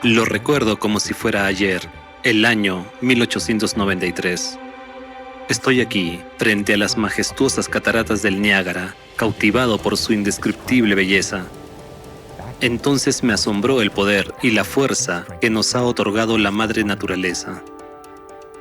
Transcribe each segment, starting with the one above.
Lo recuerdo como si fuera ayer, el año 1893. Estoy aquí, frente a las majestuosas cataratas del Niágara, cautivado por su indescriptible belleza. Entonces me asombró el poder y la fuerza que nos ha otorgado la madre naturaleza.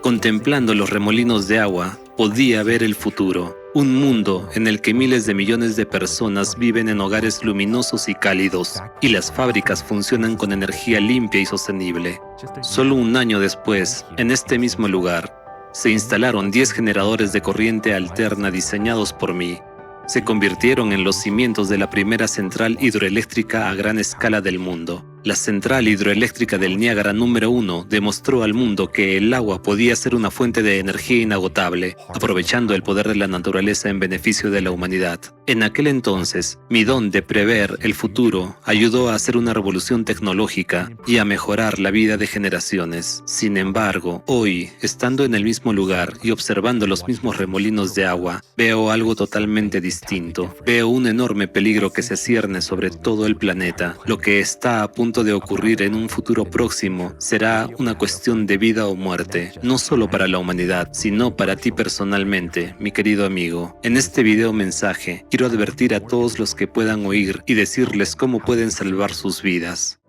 Contemplando los remolinos de agua, podía ver el futuro, un mundo en el que miles de millones de personas viven en hogares luminosos y cálidos, y las fábricas funcionan con energía limpia y sostenible. Solo un año después, en este mismo lugar, se instalaron 10 generadores de corriente alterna diseñados por mí. Se convirtieron en los cimientos de la primera central hidroeléctrica a gran escala del mundo. La central hidroeléctrica del Niágara número 1 demostró al mundo que el agua podía ser una fuente de energía inagotable, aprovechando el poder de la naturaleza en beneficio de la humanidad. En aquel entonces, mi don de prever el futuro ayudó a hacer una revolución tecnológica y a mejorar la vida de generaciones. Sin embargo, hoy, estando en el mismo lugar y observando los mismos remolinos de agua, veo algo totalmente distinto. Veo un enorme peligro que se cierne sobre todo el planeta. Lo que está a punto de ocurrir en un futuro próximo será una cuestión de vida o muerte, no solo para la humanidad, sino para ti personalmente, mi querido amigo. En este video mensaje, quiero advertir a todos los que puedan oír y decirles cómo pueden salvar sus vidas.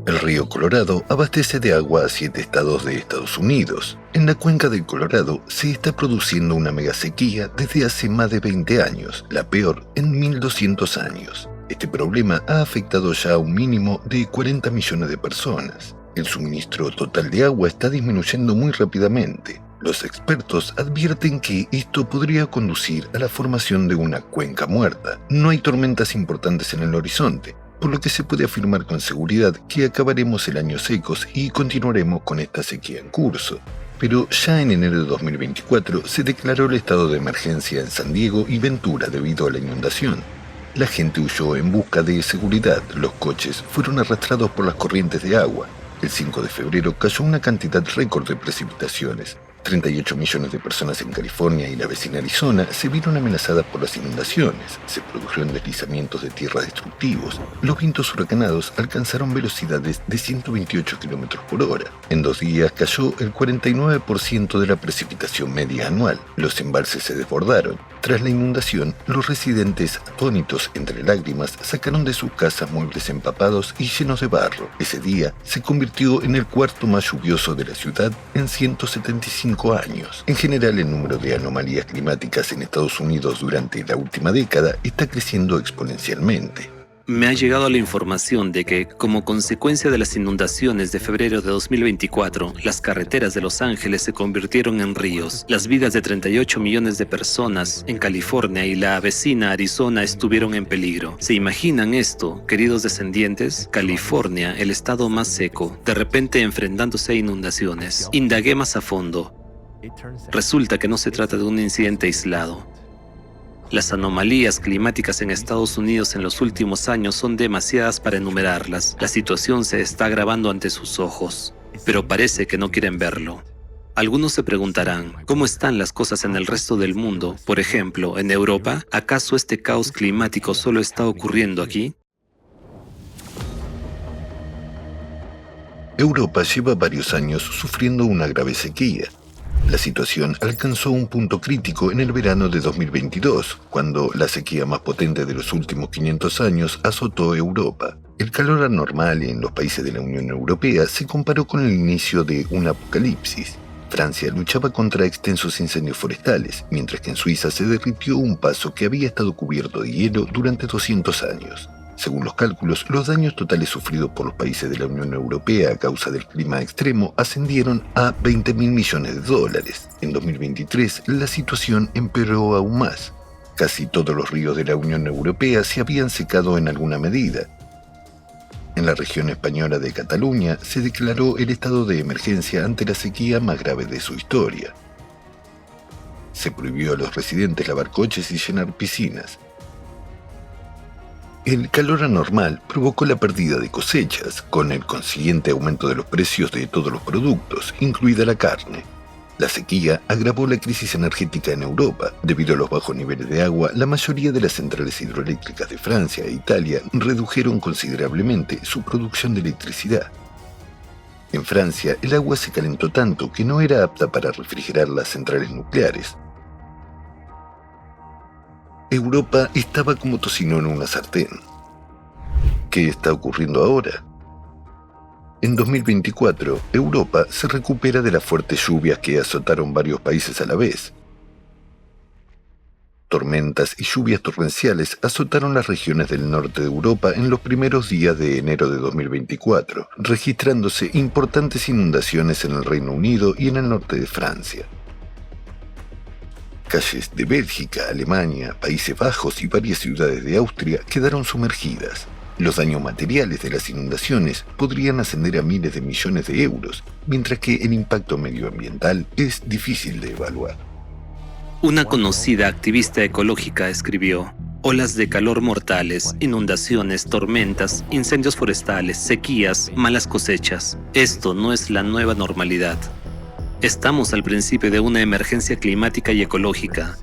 El río Colorado abastece de agua a 7 estados de Estados Unidos. En la cuenca del Colorado se está produciendo una megasequía desde hace más de 20 años, la peor en 1200 años. Este problema ha afectado ya a un mínimo de 40 millones de personas. El suministro total de agua está disminuyendo muy rápidamente. Los expertos advierten que esto podría conducir a la formación de una cuenca muerta. No hay tormentas importantes en el horizonte, por lo que se puede afirmar con seguridad que acabaremos el año secos y continuaremos con esta sequía en curso. Pero ya en enero de 2024 se declaró el estado de emergencia en San Diego y Ventura debido a la inundación. La gente huyó en busca de seguridad, los coches fueron arrastrados por las corrientes de agua. El 5 de febrero cayó una cantidad récord de precipitaciones. 38 millones de personas en California y la vecina Arizona se vieron amenazadas por las inundaciones. Se produjeron deslizamientos de tierra destructivos. Los vientos huracanados alcanzaron velocidades de 128 km por hora. En 2 días cayó el 49% de la precipitación media anual. Los embalses se desbordaron. Tras la inundación, los residentes, atónitos entre lágrimas, sacaron de sus casas muebles empapados y llenos de barro. Ese día se convirtió en el cuarto más lluvioso de la ciudad en 175 años. En general, el número de anomalías climáticas en Estados Unidos durante la última década está creciendo exponencialmente. Me ha llegado la información de que, como consecuencia de las inundaciones de febrero de 2024, las carreteras de Los Ángeles se convirtieron en ríos. Las vidas de 38 millones de personas en California y la vecina Arizona estuvieron en peligro. ¿Se imaginan esto, queridos descendientes? California, el estado más seco, de repente enfrentándose a inundaciones. Indagué más a fondo. Resulta que no se trata de un incidente aislado. Las anomalías climáticas en Estados Unidos en los últimos años son demasiadas para enumerarlas. La situación se está agravando ante sus ojos, pero parece que no quieren verlo. Algunos se preguntarán, ¿cómo están las cosas en el resto del mundo? Por ejemplo, en Europa, ¿acaso este caos climático solo está ocurriendo aquí? Europa lleva varios años sufriendo una grave sequía. La situación alcanzó un punto crítico en el verano de 2022, cuando la sequía más potente de los últimos 500 años azotó Europa. El calor anormal en los países de la Unión Europea se comparó con el inicio de un apocalipsis. Francia luchaba contra extensos incendios forestales, mientras que en Suiza se derritió un paso que había estado cubierto de hielo durante 200 años. Según los cálculos, los daños totales sufridos por los países de la Unión Europea a causa del clima extremo ascendieron a 20.000 millones de dólares. En 2023, la situación empeoró aún más. Casi todos los ríos de la Unión Europea se habían secado en alguna medida. En la región española de Cataluña se declaró el estado de emergencia ante la sequía más grave de su historia. Se prohibió a los residentes lavar coches y llenar piscinas. El calor anormal provocó la pérdida de cosechas, con el consiguiente aumento de los precios de todos los productos, incluida la carne. La sequía agravó la crisis energética en Europa. Debido a los bajos niveles de agua, la mayoría de las centrales hidroeléctricas de Francia e Italia redujeron considerablemente su producción de electricidad. En Francia, el agua se calentó tanto que no era apta para refrigerar las centrales nucleares. Europa estaba como tocino en una sartén. ¿Qué está ocurriendo ahora? En 2024, Europa se recupera de las fuertes lluvias que azotaron varios países a la vez. Tormentas y lluvias torrenciales azotaron las regiones del norte de Europa en los primeros días de enero de 2024, registrándose importantes inundaciones en el Reino Unido y en el norte de Francia. Calles de Bélgica, Alemania, Países Bajos y varias ciudades de Austria quedaron sumergidas. Los daños materiales de las inundaciones podrían ascender a miles de millones de euros, mientras que el impacto medioambiental es difícil de evaluar. Una conocida activista ecológica escribió: olas de calor mortales, inundaciones, tormentas, incendios forestales, sequías, malas cosechas. Esto no es la nueva normalidad. Estamos al principio de una emergencia climática y ecológica,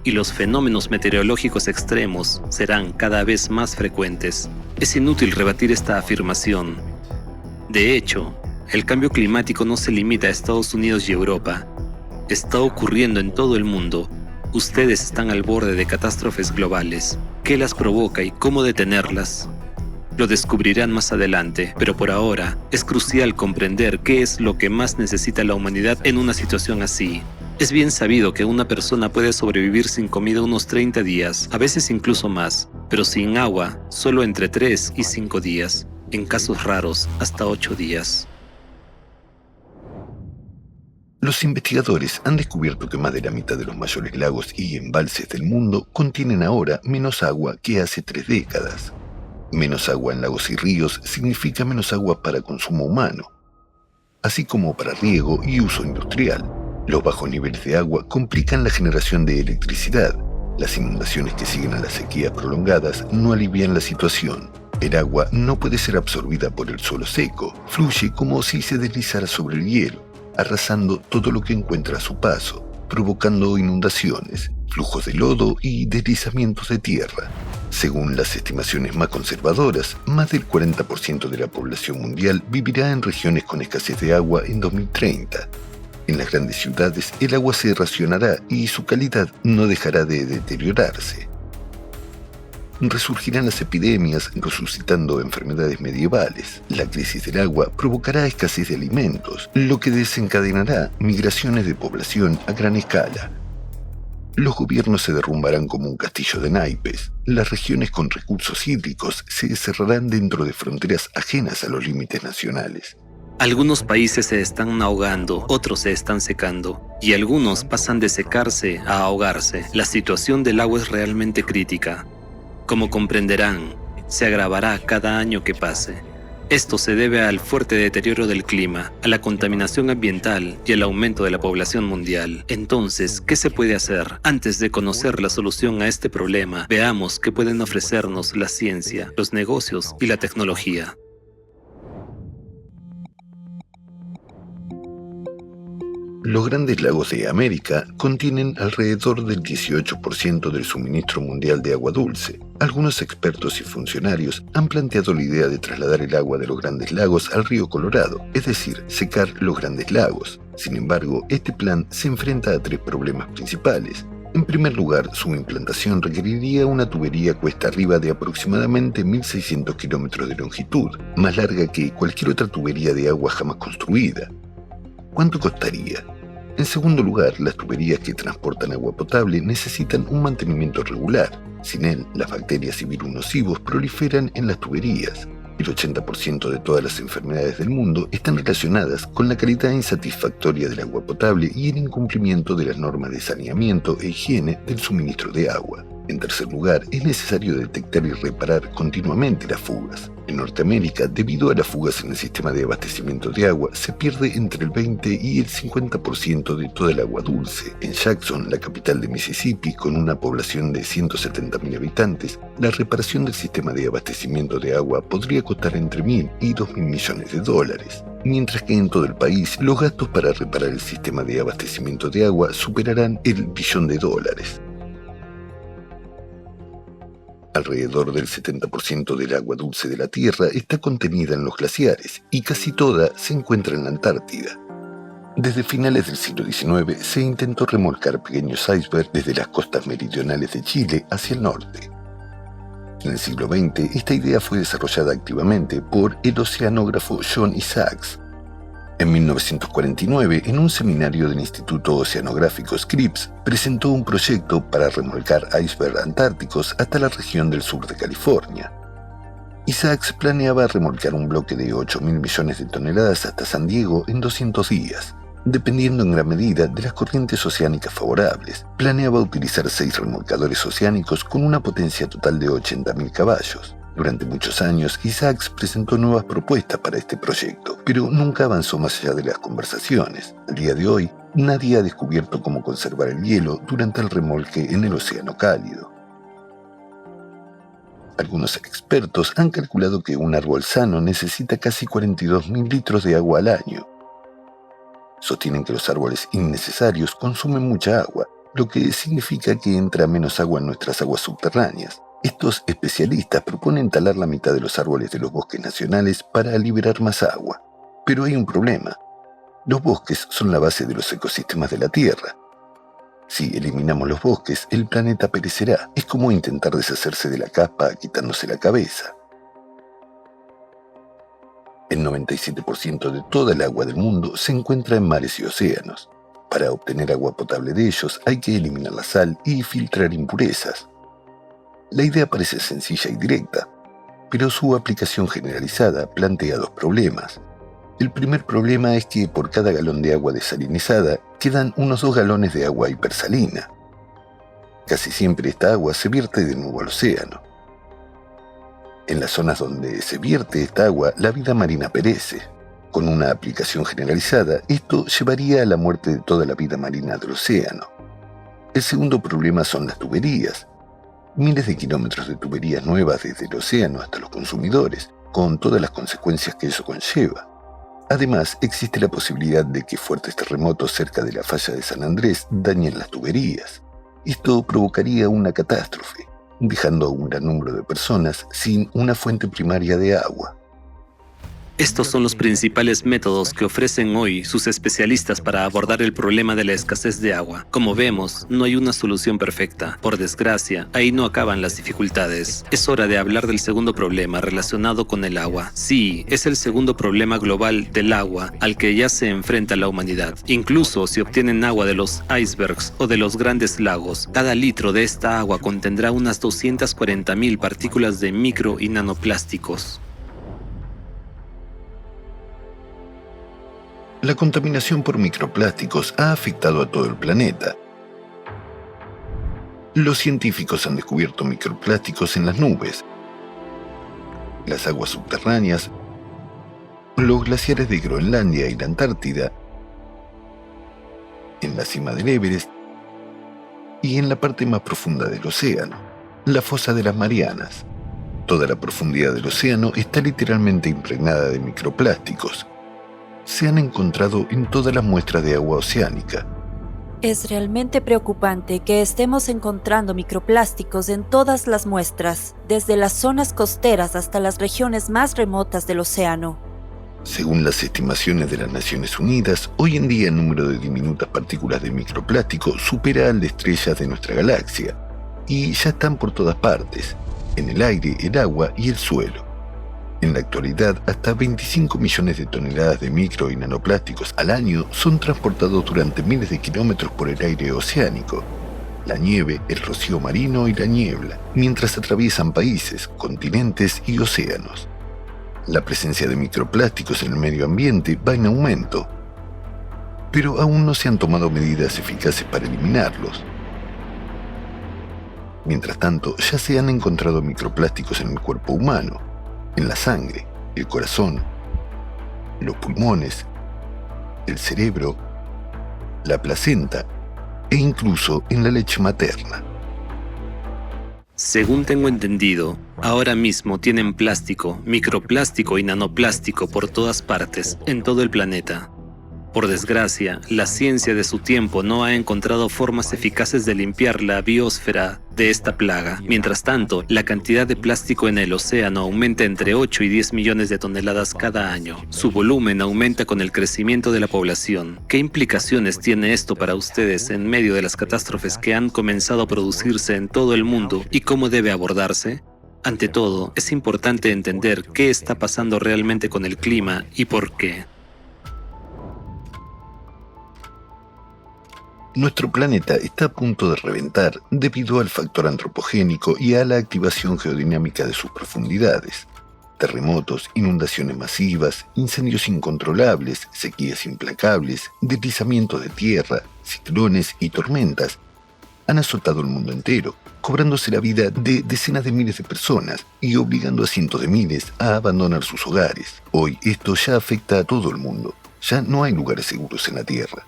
y los fenómenos meteorológicos extremos serán cada vez más frecuentes. Es inútil rebatir esta afirmación. De hecho, el cambio climático no se limita a Estados Unidos y Europa. Está ocurriendo en todo el mundo. Ustedes están al borde de catástrofes globales. ¿Qué las provoca y cómo detenerlas? Lo descubrirán más adelante, pero por ahora es crucial comprender qué es lo que más necesita la humanidad en una situación así. Es bien sabido que una persona puede sobrevivir sin comida unos 30 días, a veces incluso más, pero sin agua solo entre 3 y 5 días, en casos raros hasta 8 días. Los investigadores han descubierto que más de la mitad de los mayores lagos y embalses del mundo contienen ahora menos agua que hace 3 décadas. Menos agua en lagos y ríos significa menos agua para consumo humano, así como para riego y uso industrial. Los bajos niveles de agua complican la generación de electricidad. Las inundaciones que siguen a las sequías prolongadas no alivian la situación. El agua no puede ser absorbida por el suelo seco, fluye como si se deslizara sobre el hielo, arrasando todo lo que encuentra a su paso, provocando inundaciones, flujos de lodo y deslizamientos de tierra. Según las estimaciones más conservadoras, más del 40% de la población mundial vivirá en regiones con escasez de agua en 2030. En las grandes ciudades el agua se racionará y su calidad no dejará de deteriorarse. Resurgirán las epidemias, resucitando enfermedades medievales. La crisis del agua provocará escasez de alimentos, lo que desencadenará migraciones de población a gran escala. Los gobiernos se derrumbarán como un castillo de naipes. Las regiones con recursos hídricos se cerrarán dentro de fronteras ajenas a los límites nacionales. Algunos países se están ahogando, otros se están secando, y algunos pasan de secarse a ahogarse. La situación del agua es realmente crítica. Como comprenderán, se agravará cada año que pase. Esto se debe al fuerte deterioro del clima, a la contaminación ambiental y al aumento de la población mundial. Entonces, ¿qué se puede hacer? Antes de conocer la solución a este problema, veamos qué pueden ofrecernos la ciencia, los negocios y la tecnología. Los grandes lagos de América contienen alrededor del 18% del suministro mundial de agua dulce. Algunos expertos y funcionarios han planteado la idea de trasladar el agua de los grandes lagos al río Colorado, es decir, secar los grandes lagos. Sin embargo, este plan se enfrenta a 3 problemas principales. En primer lugar, su implantación requeriría una tubería cuesta arriba de aproximadamente 1.600 kilómetros de longitud, más larga que cualquier otra tubería de agua jamás construida. ¿Cuánto costaría? En segundo lugar, las tuberías que transportan agua potable necesitan un mantenimiento regular. Sin él, las bacterias y virus nocivos proliferan en las tuberías. El 80% de todas las enfermedades del mundo están relacionadas con la calidad insatisfactoria del agua potable y el incumplimiento de las normas de saneamiento e higiene del suministro de agua. En tercer lugar, es necesario detectar y reparar continuamente las fugas. En Norteamérica, debido a las fugas en el sistema de abastecimiento de agua, se pierde entre el 20 y el 50% de toda el agua dulce. En Jackson, la capital de Mississippi, con una población de 170.000 habitantes, la reparación del sistema de abastecimiento de agua podría costar entre $1.000 y $2.000 millones. mientras que en todo el país los gastos para reparar el sistema de abastecimiento de agua superarán el $1 billón. Alrededor del 70% del agua dulce de la Tierra está contenida en los glaciares y casi toda se encuentra en la Antártida. Desde finales del siglo XIX se intentó remolcar pequeños icebergs desde las costas meridionales de Chile hacia el norte. En el siglo XX, esta idea fue desarrollada activamente por el oceanógrafo John Isaacs. En 1949, en un seminario del Instituto Oceanográfico Scripps, presentó un proyecto para remolcar icebergs antárticos hasta la región del sur de California. Isaacs planeaba remolcar un bloque de 8.000 millones de toneladas hasta San Diego en 200 días. Dependiendo en gran medida de las corrientes oceánicas favorables, planeaba utilizar 6 remolcadores oceánicos con una potencia total de 80.000 caballos. Durante muchos años, Isaacs presentó nuevas propuestas para este proyecto, pero nunca avanzó más allá de las conversaciones. Al día de hoy, nadie ha descubierto cómo conservar el hielo durante el remolque en el océano cálido. Algunos expertos han calculado que un árbol sano necesita casi 42.000 litros de agua al año. Sostienen que los árboles innecesarios consumen mucha agua, lo que significa que entra menos agua en nuestras aguas subterráneas. Estos especialistas proponen talar la mitad de los árboles de los bosques nacionales para liberar más agua. Pero hay un problema. Los bosques son la base de los ecosistemas de la Tierra. Si eliminamos los bosques, el planeta perecerá. Es como intentar deshacerse de la capa quitándose la cabeza. El 97% de toda el agua del mundo se encuentra en mares y océanos. Para obtener agua potable de ellos hay que eliminar la sal y filtrar impurezas. La idea parece sencilla y directa, pero su aplicación generalizada plantea 2 problemas. El primer problema es que por cada galón de agua desalinizada quedan unos 2 galones de agua hipersalina. Casi siempre esta agua se vierte de nuevo al océano. En las zonas donde se vierte esta agua, la vida marina perece. Con una aplicación generalizada, esto llevaría a la muerte de toda la vida marina del océano. El segundo problema son las tuberías. Miles de kilómetros de tuberías nuevas desde el océano hasta los consumidores, con todas las consecuencias que eso conlleva. Además, existe la posibilidad de que fuertes terremotos cerca de la falla de San Andrés dañen las tuberías. Esto provocaría una catástrofe, dejando a un gran número de personas sin una fuente primaria de agua. Estos son los principales métodos que ofrecen hoy sus especialistas para abordar el problema de la escasez de agua. Como vemos, no hay una solución perfecta. Por desgracia, ahí no acaban las dificultades. Es hora de hablar del segundo problema relacionado con el agua. Sí, es el segundo problema global del agua al que ya se enfrenta la humanidad. Incluso si obtienen agua de los icebergs o de los grandes lagos, cada litro de esta agua contendrá unas 240.000 partículas de micro y nanoplásticos. La contaminación por microplásticos ha afectado a todo el planeta. Los científicos han descubierto microplásticos en las nubes, las aguas subterráneas, los glaciares de Groenlandia y la Antártida, en la cima del Everest y en la parte más profunda del océano, la fosa de las Marianas. Toda la profundidad del océano está literalmente impregnada de microplásticos. Se han encontrado en todas las muestras de agua oceánica. Es realmente preocupante que estemos encontrando microplásticos en todas las muestras, desde las zonas costeras hasta las regiones más remotas del océano. Según las estimaciones de las Naciones Unidas, hoy en día el número de diminutas partículas de microplástico supera al de estrellas de nuestra galaxia, y ya están por todas partes, en el aire, el agua y el suelo. En la actualidad, hasta 25 millones de toneladas de micro y nanoplásticos al año son transportados durante miles de kilómetros por el aire oceánico, la nieve, el rocío marino y la niebla, mientras atraviesan países, continentes y océanos. La presencia de microplásticos en el medio ambiente va en aumento, pero aún no se han tomado medidas eficaces para eliminarlos. Mientras tanto, ya se han encontrado microplásticos en el cuerpo humano, en la sangre, el corazón, los pulmones, el cerebro, la placenta e incluso en la leche materna. Según tengo entendido, ahora mismo tienen plástico, microplástico y nanoplástico por todas partes, en todo el planeta. Por desgracia, la ciencia de su tiempo no ha encontrado formas eficaces de limpiar la biosfera de esta plaga. Mientras tanto, la cantidad de plástico en el océano aumenta entre 8 y 10 millones de toneladas cada año. Su volumen aumenta con el crecimiento de la población. ¿Qué implicaciones tiene esto para ustedes en medio de las catástrofes que han comenzado a producirse en todo el mundo y cómo debe abordarse? Ante todo, es importante entender qué está pasando realmente con el clima y por qué. Nuestro planeta está a punto de reventar debido al factor antropogénico y a la activación geodinámica de sus profundidades. Terremotos, inundaciones masivas, incendios incontrolables, sequías implacables, deslizamientos de tierra, ciclones y tormentas han azotado el mundo entero, cobrándose la vida de decenas de miles de personas y obligando a cientos de miles a abandonar sus hogares. Hoy esto ya afecta a todo el mundo. Ya no hay lugares seguros en la Tierra.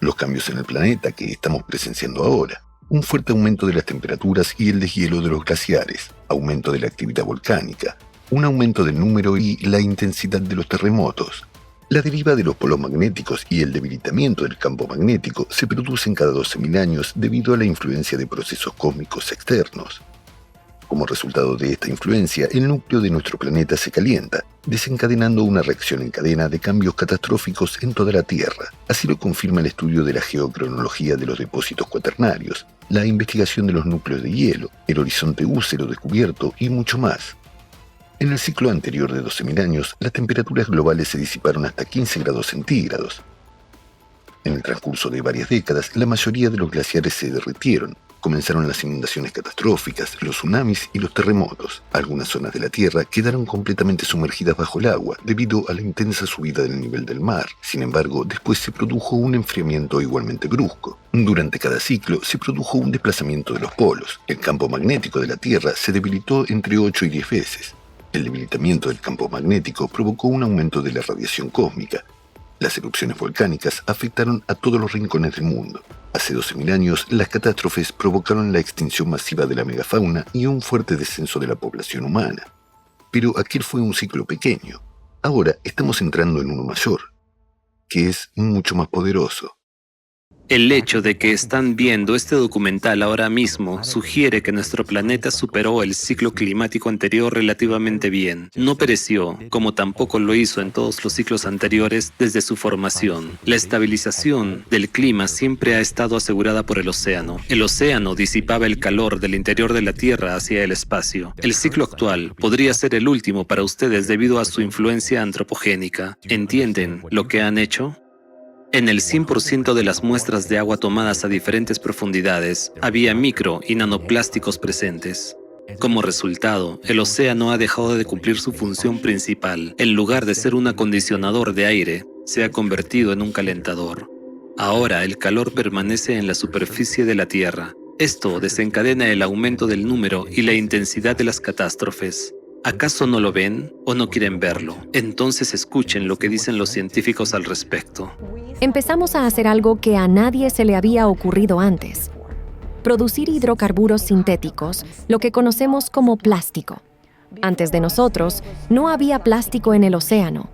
Los cambios en el planeta que estamos presenciando ahora, un fuerte aumento de las temperaturas y el deshielo de los glaciares, aumento de la actividad volcánica, un aumento del número y la intensidad de los terremotos. La deriva de los polos magnéticos y el debilitamiento del campo magnético se producen cada 12.000 años debido a la influencia de procesos cósmicos externos. Como resultado de esta influencia, el núcleo de nuestro planeta se calienta, desencadenando una reacción en cadena de cambios catastróficos en toda la Tierra. Así lo confirma el estudio de la geocronología de los depósitos cuaternarios, la investigación de los núcleos de hielo, el horizonte úsero descubierto y mucho más. En el ciclo anterior de 12.000 años, las temperaturas globales se disiparon hasta 15 grados centígrados. En el transcurso de varias décadas, la mayoría de los glaciares se derritieron. Comenzaron las inundaciones catastróficas, los tsunamis y los terremotos. Algunas zonas de la Tierra quedaron completamente sumergidas bajo el agua debido a la intensa subida del nivel del mar. Sin embargo, después se produjo un enfriamiento igualmente brusco. Durante cada ciclo se produjo un desplazamiento de los polos. El campo magnético de la Tierra se debilitó entre 8 y 10 veces. El debilitamiento del campo magnético provocó un aumento de la radiación cósmica. Las erupciones volcánicas afectaron a todos los rincones del mundo. Hace 12.000 años, las catástrofes provocaron la extinción masiva de la megafauna y un fuerte descenso de la población humana. Pero aquel fue un ciclo pequeño. Ahora estamos entrando en uno mayor, que es mucho más poderoso. El hecho de que están viendo este documental ahora mismo sugiere que nuestro planeta superó el ciclo climático anterior relativamente bien. No pereció, como tampoco lo hizo en todos los ciclos anteriores desde su formación. La estabilización del clima siempre ha estado asegurada por el océano. El océano disipaba el calor del interior de la Tierra hacia el espacio. El ciclo actual podría ser el último para ustedes debido a su influencia antropogénica. ¿Entienden lo que han hecho? En el 100% de las muestras de agua tomadas a diferentes profundidades, había micro y nanoplásticos presentes. Como resultado, el océano ha dejado de cumplir su función principal. En lugar de ser un acondicionador de aire, se ha convertido en un calentador. Ahora el calor permanece en la superficie de la Tierra. Esto desencadena el aumento del número y la intensidad de las catástrofes. ¿Acaso no lo ven o no quieren verlo? Entonces escuchen lo que dicen los científicos al respecto. Empezamos a hacer algo que a nadie se le había ocurrido antes. Producir hidrocarburos sintéticos, lo que conocemos como plástico. Antes de nosotros, no había plástico en el océano.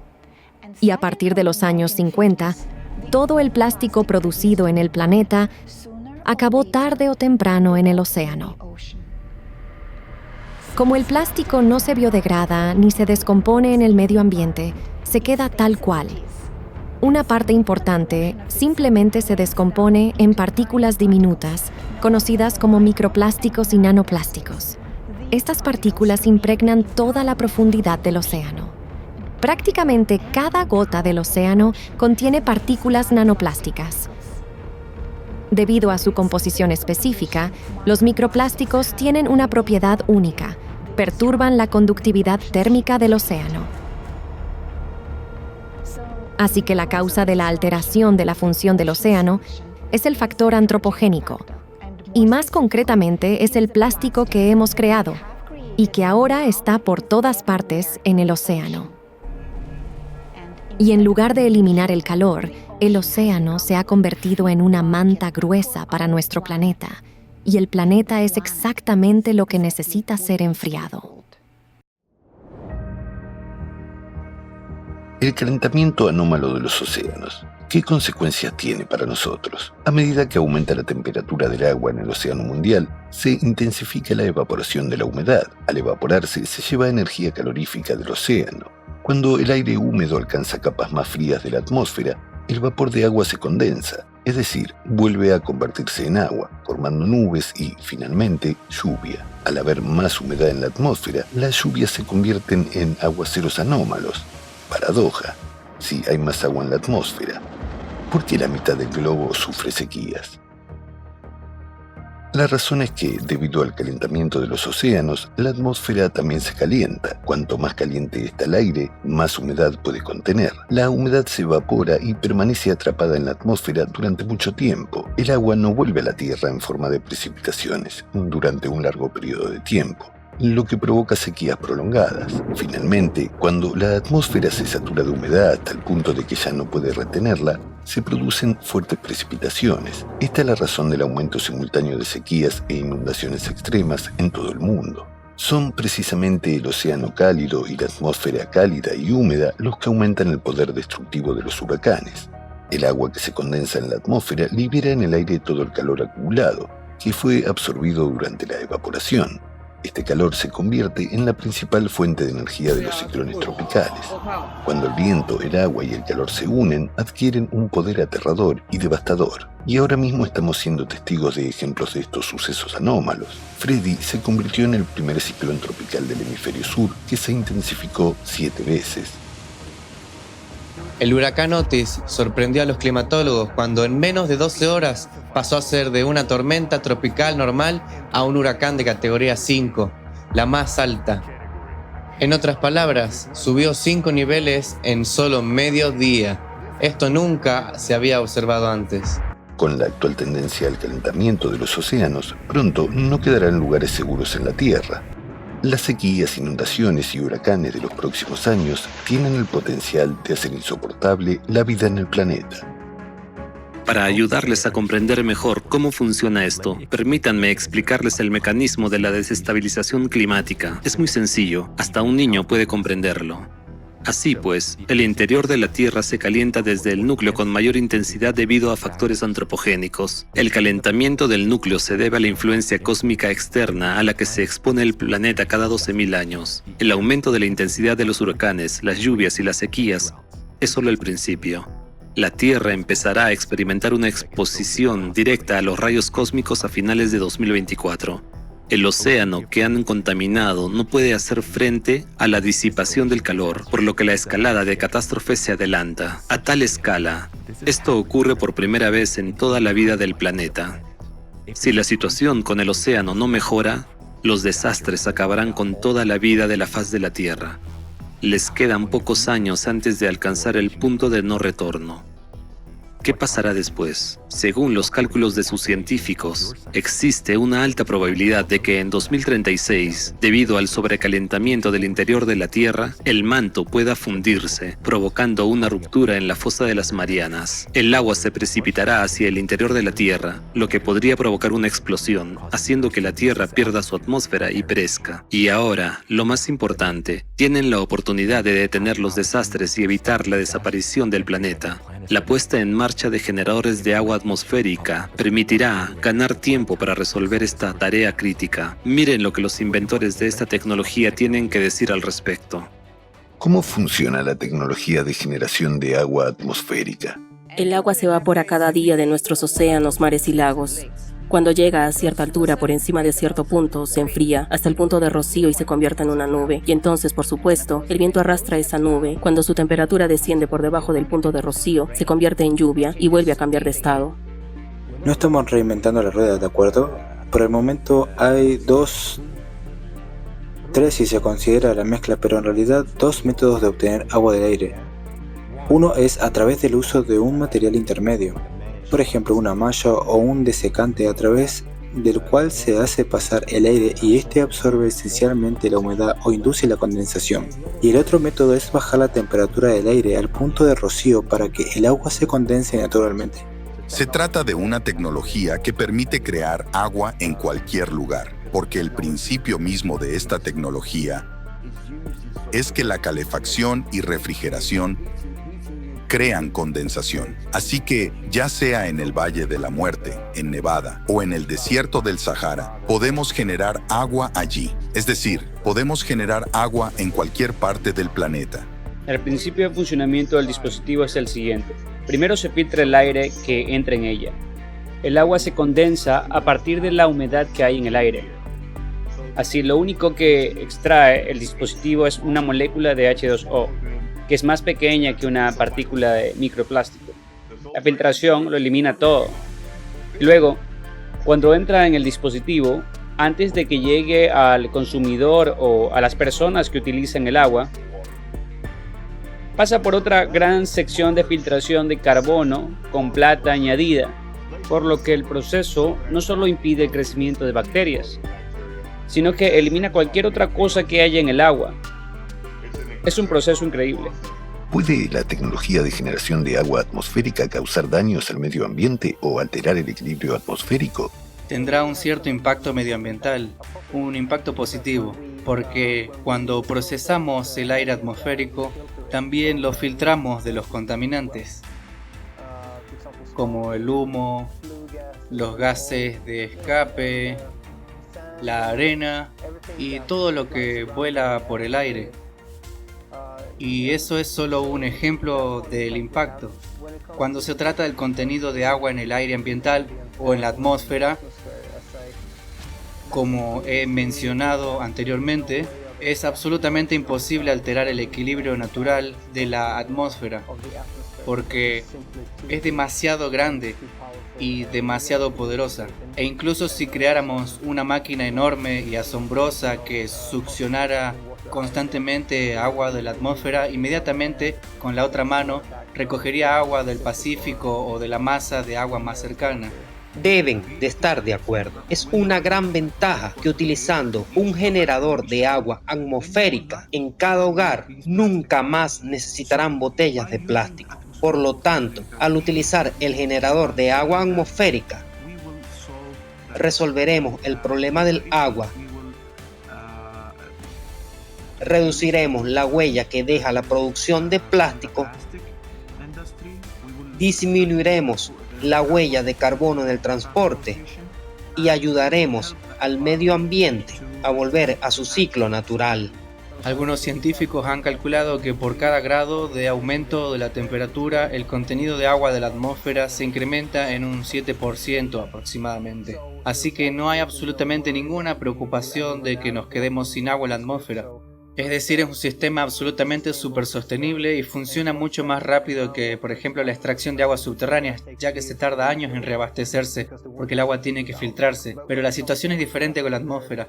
Y a partir de los años 50, todo el plástico producido en el planeta acabó tarde o temprano en el océano. Como el plástico no se biodegrada ni se descompone en el medio ambiente, se queda tal cual. Una parte importante simplemente se descompone en partículas diminutas, conocidas como microplásticos y nanoplásticos. Estas partículas impregnan toda la profundidad del océano. Prácticamente cada gota del océano contiene partículas nanoplásticas. Debido a su composición específica, los microplásticos tienen una propiedad única: perturban la conductividad térmica del océano. Así que la causa de la alteración de la función del océano es el factor antropogénico, y más concretamente es el plástico que hemos creado y que ahora está por todas partes en el océano. Y en lugar de eliminar el calor, el océano se ha convertido en una manta gruesa para nuestro planeta, y el planeta es exactamente lo que necesita ser enfriado. El calentamiento anómalo de los océanos. ¿Qué consecuencias tiene para nosotros? A medida que aumenta la temperatura del agua en el océano mundial, se intensifica la evaporación de la humedad. Al evaporarse, se lleva energía calorífica del océano. Cuando el aire húmedo alcanza capas más frías de la atmósfera, el vapor de agua se condensa, es decir, vuelve a convertirse en agua, formando nubes y, finalmente, lluvia. Al haber más humedad en la atmósfera, las lluvias se convierten en aguaceros anómalos. Paradoja. Si hay más agua en la atmósfera, ¿por qué la mitad del globo sufre sequías? La razón es que, debido al calentamiento de los océanos, la atmósfera también se calienta. Cuanto más caliente está el aire, más humedad puede contener. La humedad se evapora y permanece atrapada en la atmósfera durante mucho tiempo. El agua no vuelve a la Tierra en forma de precipitaciones durante un largo periodo de tiempo, lo que provoca sequías prolongadas. Finalmente, cuando la atmósfera se satura de humedad hasta el punto de que ya no puede retenerla, se producen fuertes precipitaciones. Esta es la razón del aumento simultáneo de sequías e inundaciones extremas en todo el mundo. Son precisamente el océano cálido y la atmósfera cálida y húmeda los que aumentan el poder destructivo de los huracanes. El agua que se condensa en la atmósfera libera en el aire todo el calor acumulado, que fue absorbido durante la evaporación. Este calor se convierte en la principal fuente de energía de los ciclones tropicales. Cuando el viento, el agua y el calor se unen, adquieren un poder aterrador y devastador. Y ahora mismo estamos siendo testigos de ejemplos de estos sucesos anómalos. Freddy se convirtió en el primer ciclón tropical del hemisferio sur, que se intensificó 7 veces. El huracán Otis sorprendió a los climatólogos cuando en menos de 12 horas pasó a ser de una tormenta tropical normal a un huracán de categoría 5, la más alta. En otras palabras, subió 5 niveles en solo medio día. Esto nunca se había observado antes. Con la actual tendencia al calentamiento de los océanos, pronto no quedarán lugares seguros en la Tierra. Las sequías, inundaciones y huracanes de los próximos años tienen el potencial de hacer insoportable la vida en el planeta. Para ayudarles a comprender mejor cómo funciona esto, permítanme explicarles el mecanismo de la desestabilización climática. Es muy sencillo, hasta un niño puede comprenderlo. Así pues, el interior de la Tierra se calienta desde el núcleo con mayor intensidad debido a factores antropogénicos. El calentamiento del núcleo se debe a la influencia cósmica externa a la que se expone el planeta cada 12.000 años. El aumento de la intensidad de los huracanes, las lluvias y las sequías es solo el principio. La Tierra empezará a experimentar una exposición directa a los rayos cósmicos a finales de 2024. El océano que han contaminado no puede hacer frente a la disipación del calor, por lo que la escalada de catástrofes se adelanta. A tal escala, esto ocurre por primera vez en toda la vida del planeta. Si la situación con el océano no mejora, los desastres acabarán con toda la vida de la faz de la Tierra. Les quedan pocos años antes de alcanzar el punto de no retorno. ¿Qué pasará después? Según los cálculos de sus científicos, existe una alta probabilidad de que en 2036, debido al sobrecalentamiento del interior de la Tierra, el manto pueda fundirse, provocando una ruptura en la fosa de las Marianas. El agua se precipitará hacia el interior de la Tierra, lo que podría provocar una explosión, haciendo que la Tierra pierda su atmósfera y perezca. Y ahora, lo más importante, tienen la oportunidad de detener los desastres y evitar la desaparición del planeta. La puesta en marcha de generadores de agua atmosférica permitirá ganar tiempo para resolver esta tarea crítica. Miren lo que los inventores de esta tecnología tienen que decir al respecto. ¿Cómo funciona la tecnología de generación de agua atmosférica? El agua se evapora cada día de nuestros océanos, mares y lagos. Cuando llega a cierta altura por encima de cierto punto, se enfría hasta el punto de rocío y se convierte en una nube. Y entonces, por supuesto, el viento arrastra esa nube. Cuando su temperatura desciende por debajo del punto de rocío, se convierte en lluvia y vuelve a cambiar de estado. No estamos reinventando la rueda, ¿de acuerdo? Por el momento hay tres si se considera la mezcla, pero en realidad 2 métodos de obtener agua del aire. Uno es a través del uso de un material intermedio, por ejemplo una malla o un desecante a través del cual se hace pasar el aire y este absorbe esencialmente la humedad o induce la condensación. Y el otro método es bajar la temperatura del aire al punto de rocío para que el agua se condense naturalmente. Se trata de una tecnología que permite crear agua en cualquier lugar, porque el principio mismo de esta tecnología es que la calefacción y refrigeración crean condensación. Así que, ya sea en el Valle de la Muerte, en Nevada, o en el desierto del Sahara, podemos generar agua allí. Es decir, podemos generar agua en cualquier parte del planeta. El principio de funcionamiento del dispositivo es el siguiente. Primero se filtra el aire que entra en ella. El agua se condensa a partir de la humedad que hay en el aire. Así, lo único que extrae el dispositivo es una molécula de H2O, que es más pequeña que una partícula de microplástico. La filtración lo elimina todo. Y luego, cuando entra en el dispositivo, antes de que llegue al consumidor o a las personas que utilizan el agua, pasa por otra gran sección de filtración de carbono con plata añadida, por lo que el proceso no solo impide el crecimiento de bacterias, sino que elimina cualquier otra cosa que haya en el agua. Es un proceso increíble. ¿Puede la tecnología de generación de agua atmosférica causar daños al medio ambiente o alterar el equilibrio atmosférico? Tendrá un cierto impacto medioambiental, un impacto positivo, porque cuando procesamos el aire atmosférico, también lo filtramos de los contaminantes, como el humo, los gases de escape, la arena y todo lo que vuela por el aire. Y eso es solo un ejemplo del impacto. Cuando se trata del contenido de agua en el aire ambiental o en la atmósfera, como he mencionado anteriormente, es absolutamente imposible alterar el equilibrio natural de la atmósfera, porque es demasiado grande y demasiado poderosa. E incluso si creáramos una máquina enorme y asombrosa que succionara constantemente agua de la atmósfera, inmediatamente con la otra mano recogería agua del Pacífico o de la masa de agua más cercana. Deben de estar de acuerdo. Es una gran ventaja que utilizando un generador de agua atmosférica en cada hogar, nunca más necesitarán botellas de plástico. Por lo tanto, al utilizar el generador de agua atmosférica, resolveremos el problema del agua. Reduciremos la huella que deja la producción de plástico. Disminuiremos la huella de carbono en el transporte y ayudaremos al medio ambiente a volver a su ciclo natural. Algunos científicos han calculado que por cada grado de aumento de la temperatura, el contenido de agua de la atmósfera se incrementa en un 7% aproximadamente. Así que no hay absolutamente ninguna preocupación de que nos quedemos sin agua en la atmósfera. Es decir, es un sistema absolutamente súper sostenible y funciona mucho más rápido que, por ejemplo, la extracción de aguas subterráneas, ya que se tarda años en reabastecerse porque el agua tiene que filtrarse. Pero la situación es diferente con la atmósfera.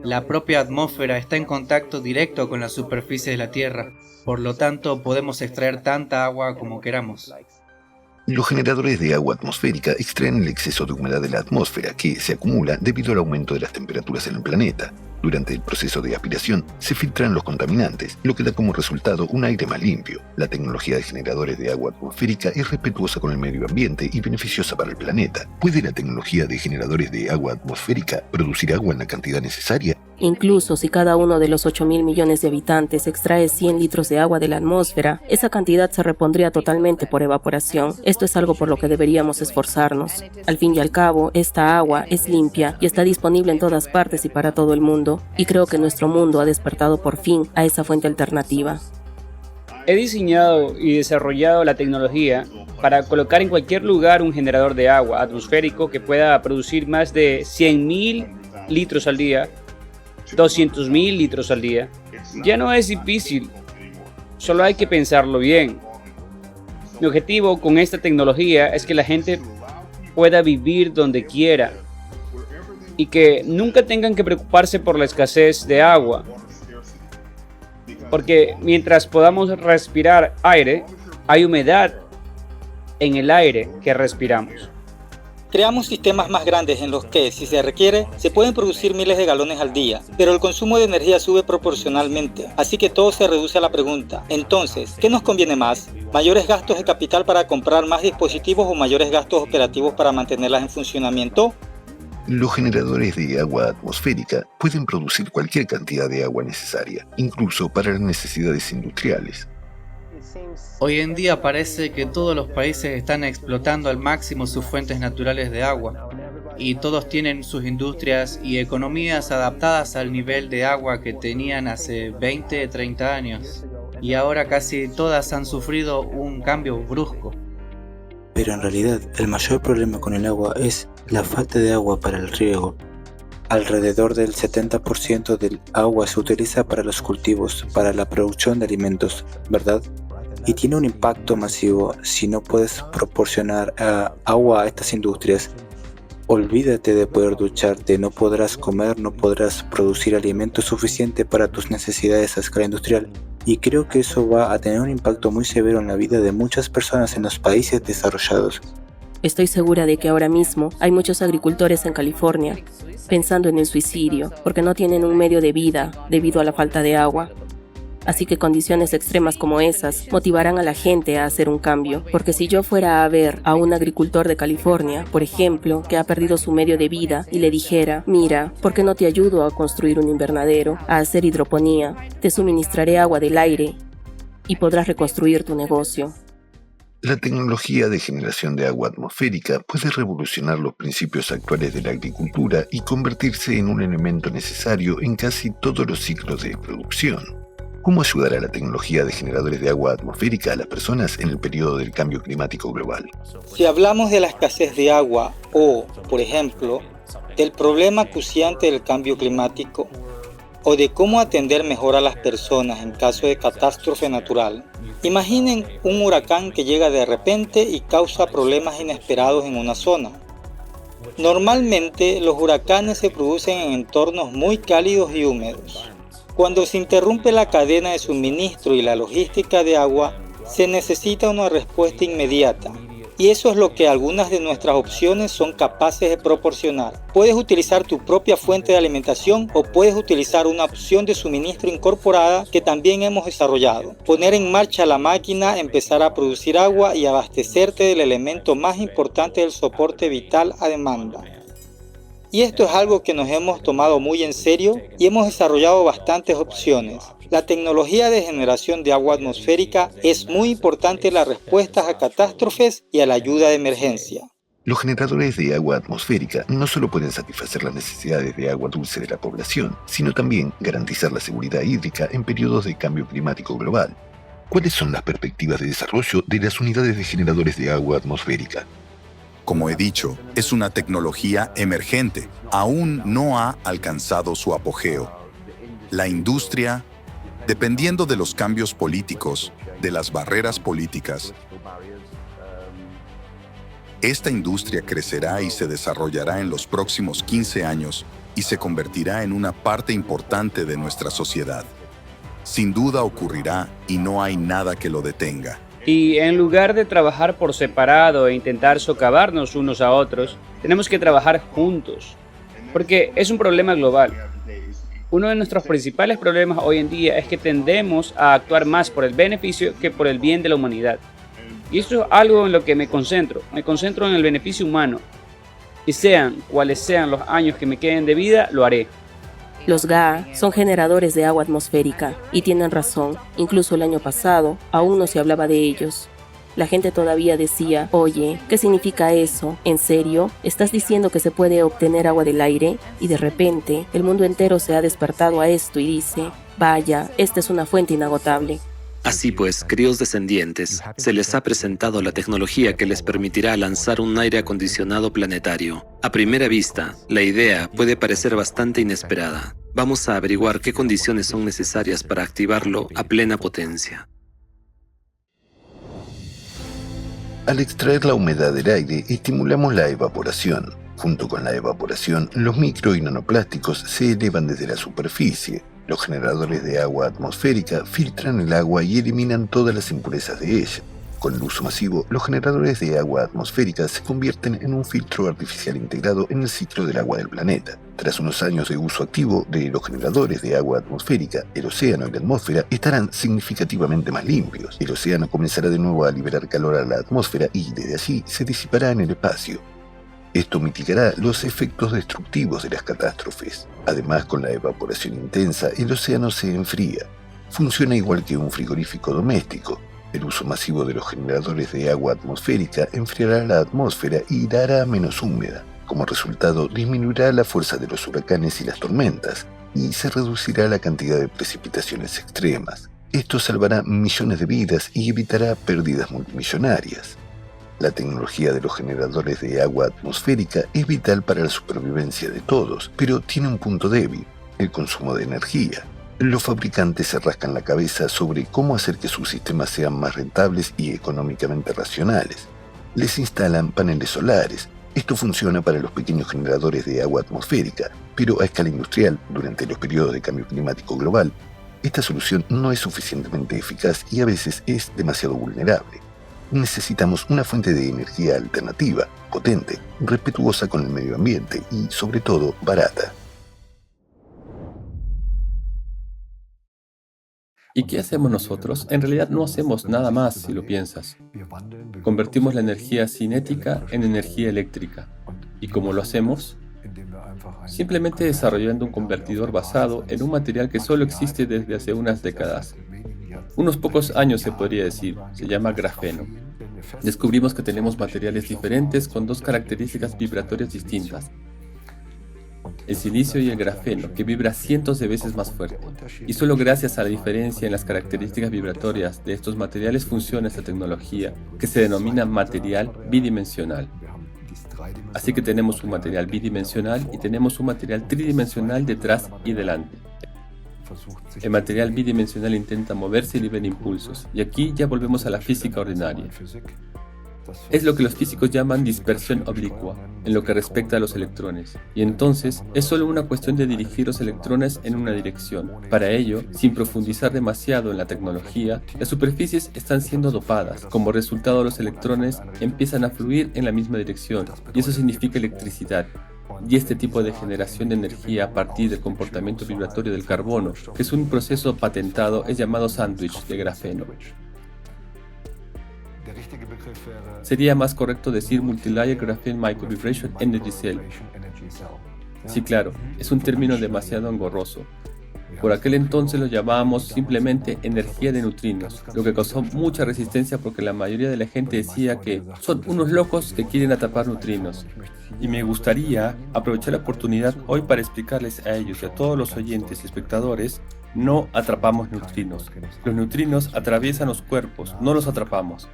La propia atmósfera está en contacto directo con la superficie de la Tierra, por lo tanto podemos extraer tanta agua como queramos. Los generadores de agua atmosférica extraen el exceso de humedad de la atmósfera que se acumula debido al aumento de las temperaturas en el planeta. Durante el proceso de aspiración se filtran los contaminantes, lo que da como resultado un aire más limpio. La tecnología de generadores de agua atmosférica es respetuosa con el medio ambiente y beneficiosa para el planeta. ¿Puede la tecnología de generadores de agua atmosférica producir agua en la cantidad necesaria? Incluso si cada uno de los 8.000 millones de habitantes extrae 100 litros de agua de la atmósfera, esa cantidad se repondría totalmente por evaporación. Esto es algo por lo que deberíamos esforzarnos. Al fin y al cabo, esta agua es limpia y está disponible en todas partes y para todo el mundo. Y creo que nuestro mundo ha despertado por fin a esa fuente alternativa. He diseñado y desarrollado la tecnología para colocar en cualquier lugar un generador de agua atmosférico que pueda producir más de 100.000 litros al día, 200.000 litros al día. Ya no es difícil, solo hay que pensarlo bien. Mi objetivo con esta tecnología es que la gente pueda vivir donde quiera y que nunca tengan que preocuparse por la escasez de agua. Porque mientras podamos respirar aire, hay humedad en el aire que respiramos. Creamos sistemas más grandes en los que, si se requiere, se pueden producir miles de galones al día, pero el consumo de energía sube proporcionalmente, así que todo se reduce a la pregunta, entonces, ¿qué nos conviene más? mayores gastos de capital para comprar más dispositivos o mayores gastos operativos para mantenerlas en funcionamiento. Los generadores de agua atmosférica pueden producir cualquier cantidad de agua necesaria, incluso para las necesidades industriales. Hoy en día parece que todos los países están explotando al máximo sus fuentes naturales de agua, y todos tienen sus industrias y economías adaptadas al nivel de agua que tenían hace 20, 30 años, y ahora casi todas han sufrido un cambio brusco. Pero en realidad el mayor problema con el agua es la falta de agua para el riego. Alrededor del 70% del agua se utiliza para los cultivos, para la producción de alimentos, ¿verdad? Y tiene un impacto masivo. Si no puedes proporcionar agua a estas industrias, olvídate de poder ducharte, no podrás comer, no podrás producir alimento suficiente para tus necesidades a escala industrial. Y creo que eso va a tener un impacto muy severo en la vida de muchas personas en los países desarrollados. Estoy segura de que ahora mismo hay muchos agricultores en California pensando en el suicidio porque no tienen un medio de vida debido a la falta de agua. Así que condiciones extremas como esas motivarán a la gente a hacer un cambio. Porque si yo fuera a ver a un agricultor de California, por ejemplo, que ha perdido su medio de vida y le dijera, mira, ¿por qué no te ayudo a construir un invernadero, a hacer hidroponía? Te suministraré agua del aire y podrás reconstruir tu negocio. La tecnología de generación de agua atmosférica puede revolucionar los principios actuales de la agricultura y convertirse en un elemento necesario en casi todos los ciclos de producción. ¿Cómo ayudará la tecnología de generadores de agua atmosférica a las personas en el periodo del cambio climático global? Si hablamos de la escasez de agua o, por ejemplo, del problema acuciante del cambio climático, o de cómo atender mejor a las personas en caso de catástrofe natural, imaginen un huracán que llega de repente y causa problemas inesperados en una zona. Normalmente los huracanes se producen en entornos muy cálidos y húmedos. Cuando se interrumpe la cadena de suministro y la logística de agua, se necesita una respuesta inmediata. Y eso es lo que algunas de nuestras opciones son capaces de proporcionar. Puedes utilizar tu propia fuente de alimentación o puedes utilizar una opción de suministro incorporada que también hemos desarrollado. Poner en marcha la máquina, empezar a producir agua y abastecerte del elemento más importante del soporte vital a demanda. Y esto es algo que nos hemos tomado muy en serio y hemos desarrollado bastantes opciones. La tecnología de generación de agua atmosférica es muy importante en las respuestas a catástrofes y a la ayuda de emergencia. Los generadores de agua atmosférica no solo pueden satisfacer las necesidades de agua dulce de la población, sino también garantizar la seguridad hídrica en periodos de cambio climático global. ¿Cuáles son las perspectivas de desarrollo de las unidades de generadores de agua atmosférica? Como he dicho, es una tecnología emergente. Aún no ha alcanzado su apogeo. La industria, dependiendo de los cambios políticos, de las barreras políticas, esta industria crecerá y se desarrollará en los próximos 15 años y se convertirá en una parte importante de nuestra sociedad. Sin duda ocurrirá y no hay nada que lo detenga. Y en lugar de trabajar por separado e intentar socavarnos unos a otros, tenemos que trabajar juntos, porque es un problema global. Uno de nuestros principales problemas hoy en día es que tendemos a actuar más por el beneficio que por el bien de la humanidad. Y eso es algo en lo que me concentro en el beneficio humano. Y sean cuales sean los años que me queden de vida, lo haré. Los GAA son generadores de agua atmosférica y tienen razón. Incluso el año pasado aún no se hablaba de ellos. La gente todavía decía, oye, ¿qué significa eso? ¿En serio? ¿Estás diciendo que se puede obtener agua del aire? Y de repente, el mundo entero se ha despertado a esto y dice, vaya, esta es una fuente inagotable. Así pues, queridos descendientes, se les ha presentado la tecnología que les permitirá lanzar un aire acondicionado planetario. A primera vista, la idea puede parecer bastante inesperada. Vamos a averiguar qué condiciones son necesarias para activarlo a plena potencia. Al extraer la humedad del aire, estimulamos la evaporación. Junto con la evaporación, los micro y nanoplásticos se elevan desde la superficie. Los generadores de agua atmosférica filtran el agua y eliminan todas las impurezas de ella. Con el uso masivo, los generadores de agua atmosférica se convierten en un filtro artificial integrado en el ciclo del agua del planeta. Tras unos años de uso activo de los generadores de agua atmosférica, el océano y la atmósfera estarán significativamente más limpios. El océano comenzará de nuevo a liberar calor a la atmósfera y desde allí se disipará en el espacio. Esto mitigará los efectos destructivos de las catástrofes. Además, con la evaporación intensa, el océano se enfría. Funciona igual que un frigorífico doméstico. El uso masivo de los generadores de agua atmosférica enfriará la atmósfera y la hará menos húmeda. Como resultado, disminuirá la fuerza de los huracanes y las tormentas, y se reducirá la cantidad de precipitaciones extremas. Esto salvará millones de vidas y evitará pérdidas multimillonarias. La tecnología de los generadores de agua atmosférica es vital para la supervivencia de todos, pero tiene un punto débil: el consumo de energía. Los fabricantes se rascan la cabeza sobre cómo hacer que sus sistemas sean más rentables y económicamente racionales. Les instalan paneles solares. Esto funciona para los pequeños generadores de agua atmosférica, pero a escala industrial, durante los periodos de cambio climático global, esta solución no es suficientemente eficaz y a veces es demasiado vulnerable. Necesitamos una fuente de energía alternativa, potente, respetuosa con el medio ambiente y, sobre todo, barata. ¿Y qué hacemos nosotros? En realidad no hacemos nada más, si lo piensas. Convertimos la energía cinética en energía eléctrica. ¿Y cómo lo hacemos? Simplemente desarrollando un convertidor basado en un material que solo existe desde hace unas décadas. Unos pocos años se podría decir, se llama grafeno. Descubrimos que tenemos materiales diferentes con dos características vibratorias distintas: el silicio y el grafeno, que vibra cientos de veces más fuerte. Y solo gracias a la diferencia en las características vibratorias de estos materiales funciona esta tecnología, que se denomina material bidimensional. Así que tenemos un material bidimensional y tenemos un material tridimensional detrás y delante. El material bidimensional intenta moverse y libera impulsos, y aquí ya volvemos a la física ordinaria. Es lo que los físicos llaman dispersión oblicua, en lo que respecta a los electrones, y entonces es solo una cuestión de dirigir los electrones en una dirección. Para ello, sin profundizar demasiado en la tecnología, las superficies están siendo dopadas. Como resultado, los electrones empiezan a fluir en la misma dirección, y eso significa electricidad. Y este tipo de generación de energía a partir del comportamiento vibratorio del carbono, que es un proceso patentado, es llamado sándwich de grafeno. Sería más correcto decir Multilayer Graphene Microvibration Energy Cell. Sí, claro, es un término demasiado engorroso. Por aquel entonces lo llamábamos simplemente energía de neutrinos, lo que causó mucha resistencia porque la mayoría de la gente decía que son unos locos que quieren atrapar neutrinos. Y me gustaría aprovechar la oportunidad hoy para explicarles a ellos y a todos los oyentes y espectadores: no atrapamos neutrinos. Los neutrinos atraviesan los cuerpos, no los atrapamos.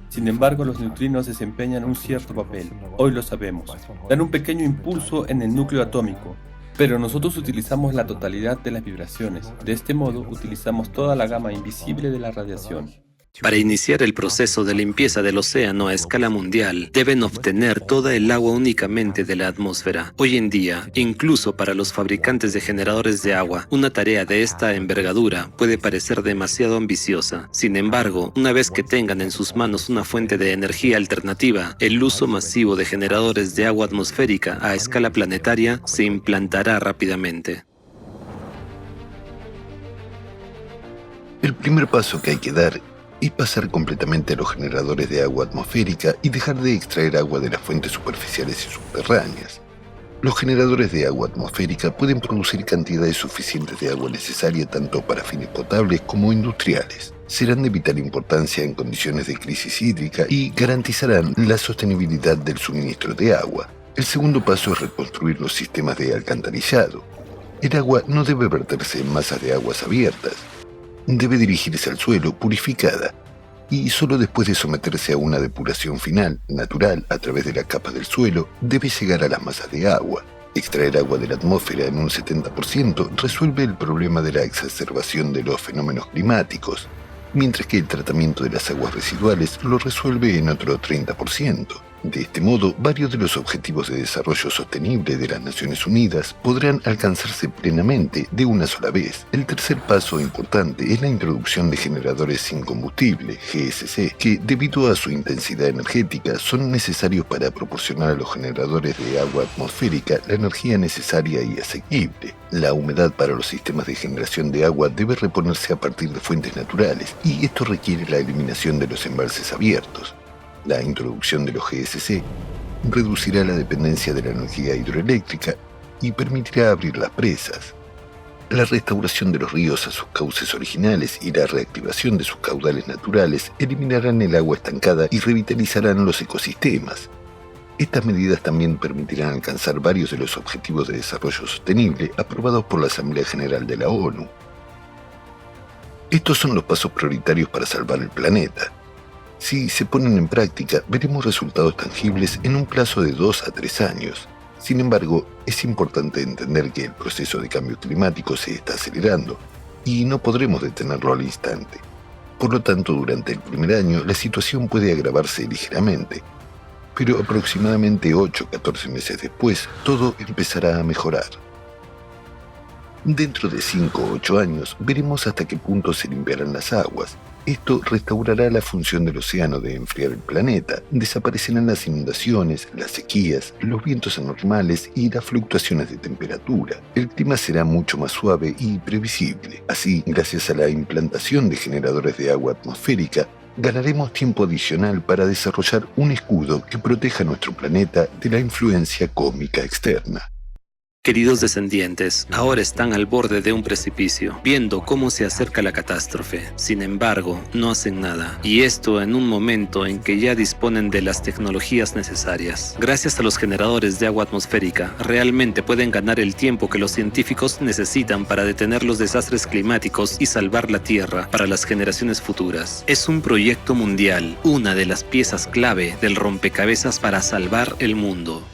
Sin embargo, los neutrinos desempeñan un cierto papel, hoy lo sabemos. Dan un pequeño impulso en el núcleo atómico, pero nosotros utilizamos la totalidad de las vibraciones. De este modo, utilizamos toda la gama invisible de la radiación. Para iniciar el proceso de limpieza del océano a escala mundial, deben obtener toda el agua únicamente de la atmósfera. Hoy en día, incluso para los fabricantes de generadores de agua, una tarea de esta envergadura puede parecer demasiado ambiciosa. Sin embargo, una vez que tengan en sus manos una fuente de energía alternativa, el uso masivo de generadores de agua atmosférica a escala planetaria se implantará rápidamente. El primer paso que hay que dar es pasar completamente a los generadores de agua atmosférica y dejar de extraer agua de las fuentes superficiales y subterráneas. Los generadores de agua atmosférica pueden producir cantidades suficientes de agua necesaria tanto para fines potables como industriales. Serán de vital importancia en condiciones de crisis hídrica y garantizarán la sostenibilidad del suministro de agua. El segundo paso es reconstruir los sistemas de alcantarillado. El agua no debe verterse en masas de aguas abiertas. Debe dirigirse al suelo purificada y solo después de someterse a una depuración final, natural, a través de la capa del suelo, debe llegar a las masas de agua. Extraer agua de la atmósfera en un 70% resuelve el problema de la exacerbación de los fenómenos climáticos, mientras que el tratamiento de las aguas residuales lo resuelve en otro 30%. De este modo, varios de los objetivos de desarrollo sostenible de las Naciones Unidas podrán alcanzarse plenamente de una sola vez. El tercer paso importante es la introducción de generadores sin combustible, GSC, que debido a su intensidad energética son necesarios para proporcionar a los generadores de agua atmosférica la energía necesaria y asequible. La humedad para los sistemas de generación de agua debe reponerse a partir de fuentes naturales, y esto requiere la eliminación de los embalses abiertos. La introducción de los GSC reducirá la dependencia de la energía hidroeléctrica y permitirá abrir las presas. La restauración de los ríos a sus cauces originales y la reactivación de sus caudales naturales eliminarán el agua estancada y revitalizarán los ecosistemas. Estas medidas también permitirán alcanzar varios de los objetivos de desarrollo sostenible aprobados por la Asamblea General de la ONU. Estos son los pasos prioritarios para salvar el planeta. Si se ponen en práctica, veremos resultados tangibles en un plazo de 2 a 3 años. Sin embargo, es importante entender que el proceso de cambio climático se está acelerando y no podremos detenerlo al instante. Por lo tanto, durante el primer año, la situación puede agravarse ligeramente, pero aproximadamente 8 o 14 meses después, todo empezará a mejorar. Dentro de 5 o 8 años, veremos hasta qué punto se limpiarán las aguas. Esto restaurará la función del océano de enfriar el planeta, desaparecerán las inundaciones, las sequías, los vientos anormales y las fluctuaciones de temperatura. El clima será mucho más suave y previsible. Así, gracias a la implantación de generadores de agua atmosférica, ganaremos tiempo adicional para desarrollar un escudo que proteja nuestro planeta de la influencia cósmica externa. Queridos descendientes, ahora están al borde de un precipicio, viendo cómo se acerca la catástrofe. Sin embargo, no hacen nada. Y esto en un momento en que ya disponen de las tecnologías necesarias. Gracias a los generadores de agua atmosférica, realmente pueden ganar el tiempo que los científicos necesitan para detener los desastres climáticos y salvar la Tierra para las generaciones futuras. Es un proyecto mundial, una de las piezas clave del rompecabezas para salvar el mundo.